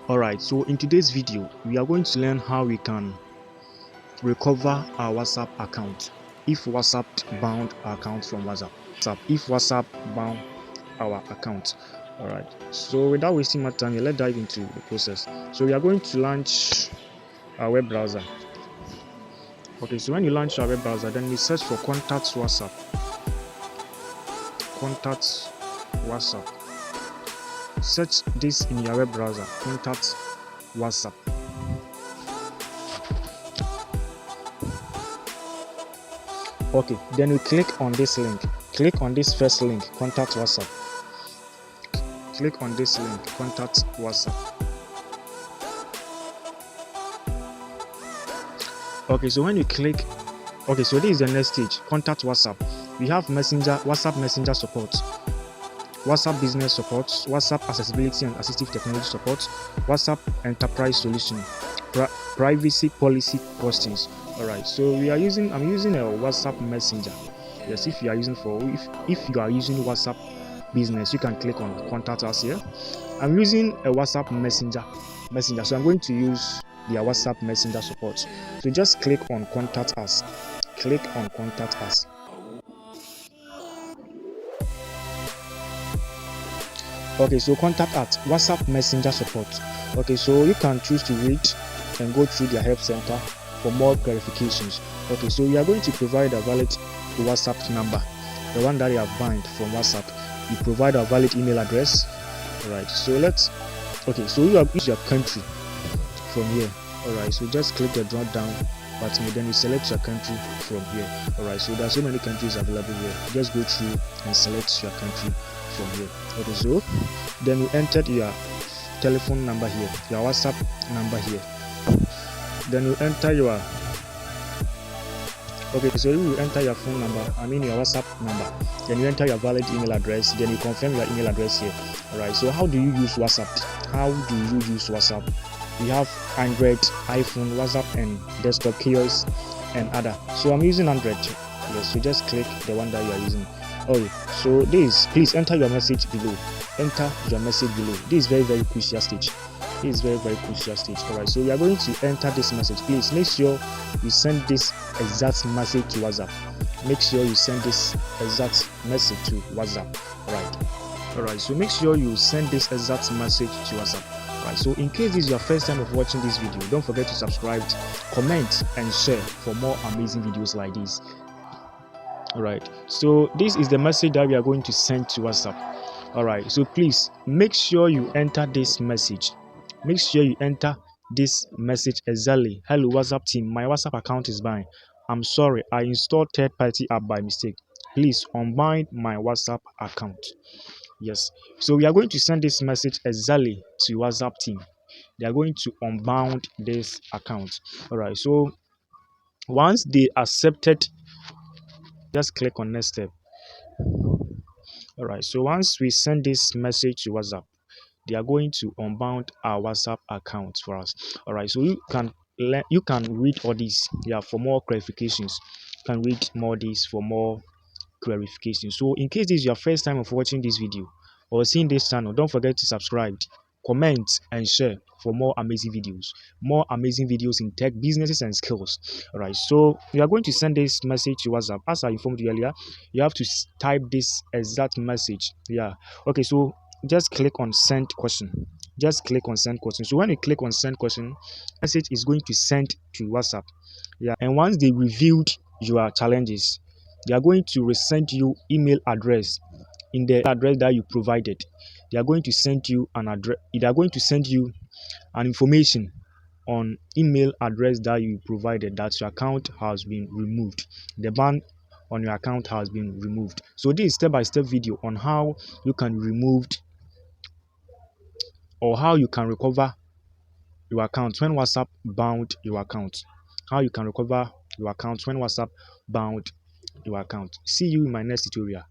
Alright, so in today's video we are going to learn how we can recover our WhatsApp account if WhatsApp bound our account from WhatsApp. If WhatsApp bound our account. Alright, so without wasting more time, let's dive into the process. So we are going to launch our web browser. Okay, so when you launch our web browser, then we search for contacts WhatsApp. Contacts WhatsApp. Search this in your web browser. Contacts WhatsApp. Okay, then we click on this link. Click on this first link, contact WhatsApp. Click on this link, contact WhatsApp. Okay, so when you click, okay, so this is the next stage, contact WhatsApp. We have Messenger, WhatsApp Messenger support, WhatsApp business support, WhatsApp accessibility and assistive technology support, WhatsApp enterprise solution, privacy policy postings. Alright, so I'm using a WhatsApp Messenger. Yes, if you are using WhatsApp business, you can click on contact us here. I'm using a WhatsApp Messenger, so I'm going to use the WhatsApp Messenger support. So just click on contact us. Click on contact us. Okay, so contact at WhatsApp Messenger support. Okay, so you can choose to read and go through their help center for more clarifications. Okay, so we are going to provide a valid WhatsApp number, the one that you have bound from WhatsApp. You provide a valid email address. Alright, so you have your country from here. Alright, so just click the drop down button, then you select your country from here. Alright, so there are so many countries available here. Just go through and select your country from here. Okay, so then you entered your telephone number here, your WhatsApp number here. Then you enter your your phone number, your WhatsApp number. Then you enter your valid email address. Then you confirm your email address here. Alright, so how do you use WhatsApp? We have Android, iPhone, WhatsApp, and desktop, kiosk, and other. So I'm using Android. Yes, so just click the one that you are using. Okay, so please enter your message below. Enter your message below. This is very crucial stage. Alright, so we are going to enter this message. Please make sure you send this exact message to WhatsApp. Alright, so make sure you send this exact message to WhatsApp. Alright, so in case this is your first time of watching this video, don't forget to subscribe, comment, and share for more amazing videos like this. Alright, so this is the message that we are going to send to WhatsApp. Alright, so please make sure you enter this message. Exactly. Hello WhatsApp team, my WhatsApp account is banned. I'm sorry, I installed third-party app by mistake. Please unbind my WhatsApp account. Yes, so we are going to send this message exactly to WhatsApp team. They are going to unbound this account. Alright, so once they accepted, just click on next step. Alright, so once we send this message to WhatsApp, they are going to unbound our WhatsApp account for us. Alright, so you can read all these for more clarifications. You can read more this for more clarifications. So in case this is your first time of watching this video or seeing this channel, don't forget to subscribe, comment, and share for more amazing videos in tech, businesses, and skills. Alright, so we are going to send this message to WhatsApp. As I informed you earlier, you have to type this exact message. Okay, so just click on send question. So when you click on send question, message is going to send to WhatsApp. And once they reviewed your challenges, they are going to resend you email address in the address that you provided. They are going to send you an address. They are going to send you an information on email address that you provided that your account has been removed. The ban on your account has been removed. So this is step-by-step video on how you can remove or how you can recover your account when WhatsApp bound your account. How you can recover your account when WhatsApp bound your account. See you in my next tutorial.